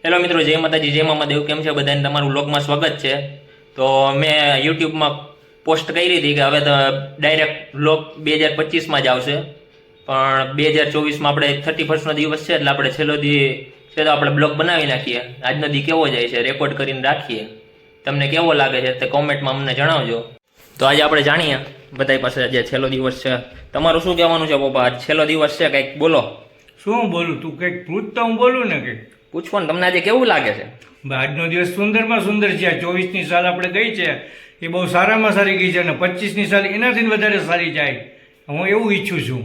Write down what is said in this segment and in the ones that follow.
Hello મિત્રો, જય માતાજી, જય મામાદેવ. કેમ છે બધાને? તમારું વ્લોગમાં સ્વાગત છે. તો મેં યુટ્યુબમાં પોસ્ટ કરી હતી કે હવે તો ડાયરેક્ટ વ્લોગ 2025માં જ આવશે, પણ 2024માં આપણે 31નો દિવસ છે એટલે આપણે છેલ્લો દી છે તો આપણે બ્લોગ બનાવી નાખીએ. આજનો દી કેવો જાય છે રેકોર્ડ કરીને રાખીએ. તમને કેવો લાગે છે તે કોમેન્ટમાં અમને જણાવજો. તો આજે આપણે જાણીએ બધા પાસે જે છેલ્લો દિવસ છે. તમારું શું કહેવાનું છે પપ્પા? આજ છેલ્લો દિવસ છે, કંઈક બોલો. શું બોલું? તું કંઈક પૂછતો હું બોલું ને કંઈક. પૂછવો ને, તમને આજે કેવું લાગે છે? આજનો દિવસ સુંદરમાં સુંદર છે. 24ની સાલ આપણે ગઈ છે એ બહુ સારામાં સારી ગઈ છે અને 25ની સાલ એનાથી વધારે સારી જાય હું એવું ઈચ્છું છું.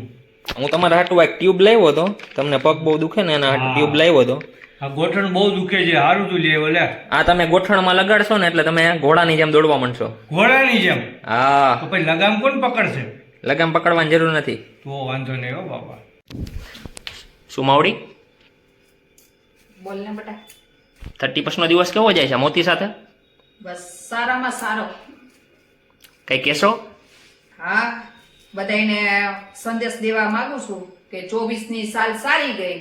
હું તમારા હાટું એક ટ્યુબ લાવ્યો હતો. તમને પગ બહુ દુખે ને એના હાટું ટ્યુબ લાવ્યો હતો. આ ગોઠણ બહુ દુખે છે, સારું તું લે ઓલે. આ તમે ગોઠણમાં લગાડશો ને એટલે તમે ઘોડાની જેમ દોડવા માંડશો. ઘોડાની જેમ? હા. તો પછી લગામ કોણ પકડશે? લગામ પકડવાની જરૂર નથી. તો વાંધો નહીં હો બાપા. શું માવડી? બોલ ને બેટા. 31નો દિવસ કેવો જાય છે મોતી સાથે? બસ સારામાં સારો. કઈ કહેશો? હા, બધાને સંદેશ દેવા માંગુ છું કે 24ની સાલ સારી ગઈ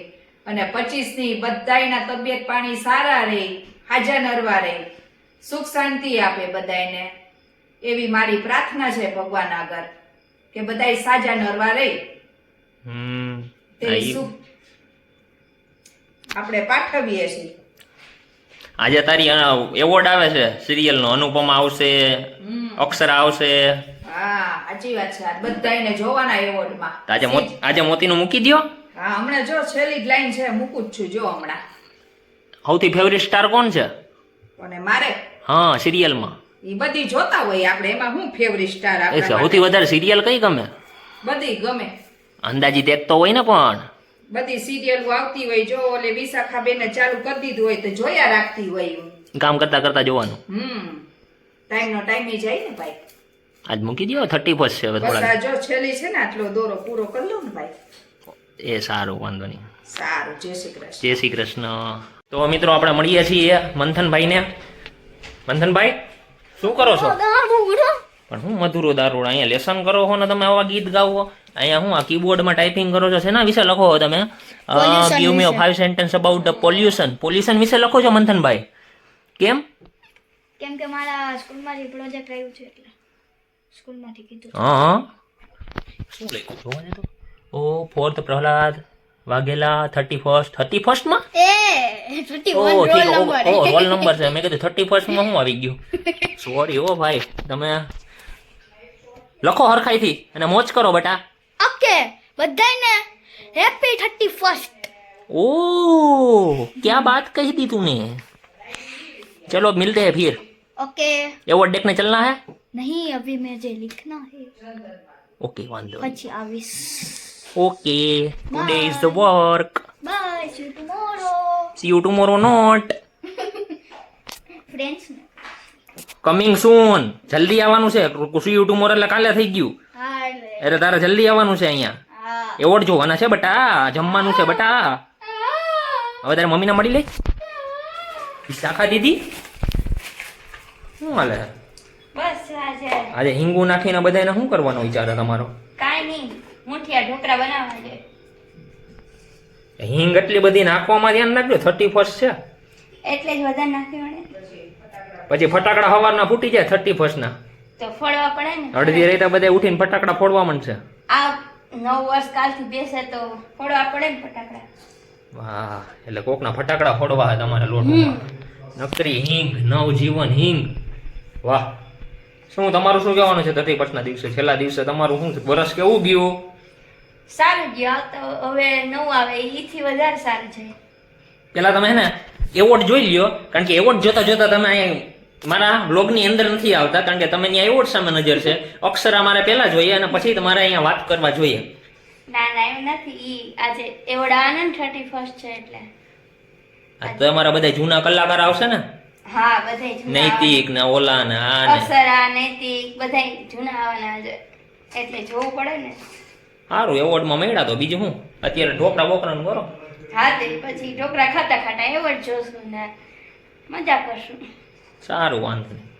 અને 25ની બધાયના તબિયત પાણી સારા રહે, હાજા નરવા રહે, સુખ શાંતિ આપે બધાયને, એવી મારી પ્રાર્થના છે ભગવાન આગળ કે બધાય સાજા નરવા રહે. તે સુખ આપણે પાઠવીએ છીએ. આજે તારી એવોર્ડ આવે છે સિરિયલનો. અનુપમા આવશે, અક્ષરા આવશે. હા, સાચી વાત છે. બધાયને જોવાના એવોર્ડમાં. આજે મોતીનું મૂકી દ્યો. હા, હમણાં જો છેલ્લી જ લાઈન છે, મૂકું જ છું જો હમણાં. સૌથી ફેવરિટ સ્ટાર કોણ છે? અને મારે હા, સિરિયલમાં. ઈ બધી જોતા હોય આપણે, એમાં હું ફેવરિટ સ્ટાર એ આપણે સૌથી વધારે સિરિયલ કઈ ગમે? બધી ગમે. અંદાજી દેખતો હોય ને પણ. બધી સિરિયલો આવતી હોય, જો ઓલે વિશાખાબેને ચાલુ કરી દીધું હોય તો જોયા રાખતી હોય. કામ કરતા કરતા જોવાનું. ટાઈમ નો ટાઈમ જાય ને ભાઈ. આજ મૂકી દો. 31 છે હવે બસ થોડા. આ જો છેલ્લી છે ને, આટલો દોરો પૂરો કરી લો ને ભાઈ. એ સારું, વાંધો નહીં. સારું, જય શ્રી કૃષ્ણ. જય શ્રી કૃષ્ણ. તો મિત્રો આપણે મળીએ છીએ મંથનભાઈને. મંથનભાઈ, શું કરો છો? પણ હું મધુરો દારૂડ અહીંયા લેસન કરો છો ને તમે આવા ગીત ગાવો? અહીંયા હું આ કીબોર્ડમાં ટાઈપિંગ કરો છો, શેના વિશે લખો છો તમે? Give me 5 sentence about the pollution. Pollution વિશે લખો છો મંથનભાઈ? કેમ? કેમ કે મારા સ્કૂલમાંથી પ્રોજેક્ટ આવ્યું છે એટલે સ્કૂલમાંથી કીધું. હા, શું લખ્યું જોવા દે તો. ઓ 4th પ્રહલાદ વાઘેલા 31st માં એ 31 રોલ નંબર છે. મેં કીધું 31st માં હું આવી ગયું. સોરી ઓ ભાઈ, તમે લખો હરખાઈથી અને મોજ કરો બેટા. ઓકે, બધાને હેપી 31st. ओ क्या बात कही दी तूने. चलो मिलते हैं फिर. ओके. एवॉर्ड देखने चलना है? नहीं, अभी मुझे लिखना है. ओके, वांधो. પછી આવીશ. Okay, today is the work. Bye, see you tomorrow. See you tomorrow not. Friends coming soon. જલ્દી આવવાનું છે. See you tomorrow એટલે કાલે થઈ ગયું. હા એટલે તારે જલ્દી આવવાનું છે અહીંયા. હા. એવોર્ડ જોવાના છે બેટા, જમવાનું છે બેટા. હવે તારે મમ્મીને મળી લે. શાખા દીદી શું હાલે? બસ આજે હિંગુ નાખીને બધાને શું કરવાનો વિચાર છે તમારો? કાઈ નહીં, મુઠિયા ઢોકળા બનાવવા છે. હિંગ એટલી બધી નાખવામાં ધ્યાન રાખજો. 31st છે એટલે જ વધારે નાખ્યું ને. પછી ફટાકડા સવારના ફૂટી જાય 31st ના. તો ફોડવા પડે ને. અડધી રાતે બધા ઉઠીને ફટાકડા ફોડવા માંડશે. આ 9 વર્ષ કાલથી બેસે તો ફોડવા પડે ને ફટાકડા. વાહ, એટલે કોકના ફટાકડા ફોડવા તમારે લોટમાં. નકરી હિંગ, નવ જીવન હિંગ. વાહ. શું તમારું શું કહેવાનું છે 31st ના દિવસે, છેલ્લા દિવસે તમારું શું છે? વર્ષ કેવું ગયું? સારું ગયું. તો હવે નવું આવે એથી વધારે સારું છે. પેલા તમે ને એવોર્ડ જોઈ લ્યો, કારણ કે એવોર્ડ જોતા જોતા તમે અહીંયા મારા બ્લોગની અંદર નથી આવતા, કારણ કે તમે ત્યાં એવોર્ડ સામે નજર છે. અક્ષરા મારે પહેલા જોઈએ અને પછી તમારે અહીંયા વાત કરવા જોઈએ. ના ના, એમ નથી. ઈ આજે એવોર્ડ આનંદ 31st છે એટલે. આ તમારા બધા જૂના કલાકાર આવશે ને? હા, બધાય જૂના. નૈતિક ને ઓલા ને આ ને. અક્ષરા, નૈતિક બધાય જૂના આવવાના છે એટલે જોવું પડે ને. સારું, એવોર્ડમાં મળ્યા તો બીજું શું. અત્યારે ઢોકળા બોકરાનું કરો. હા, તે પછી ઢોકળા ખાતા ખાતા એવોર્ડ જોશું ને મજા કરશું. સારું, વાંધો નહીં.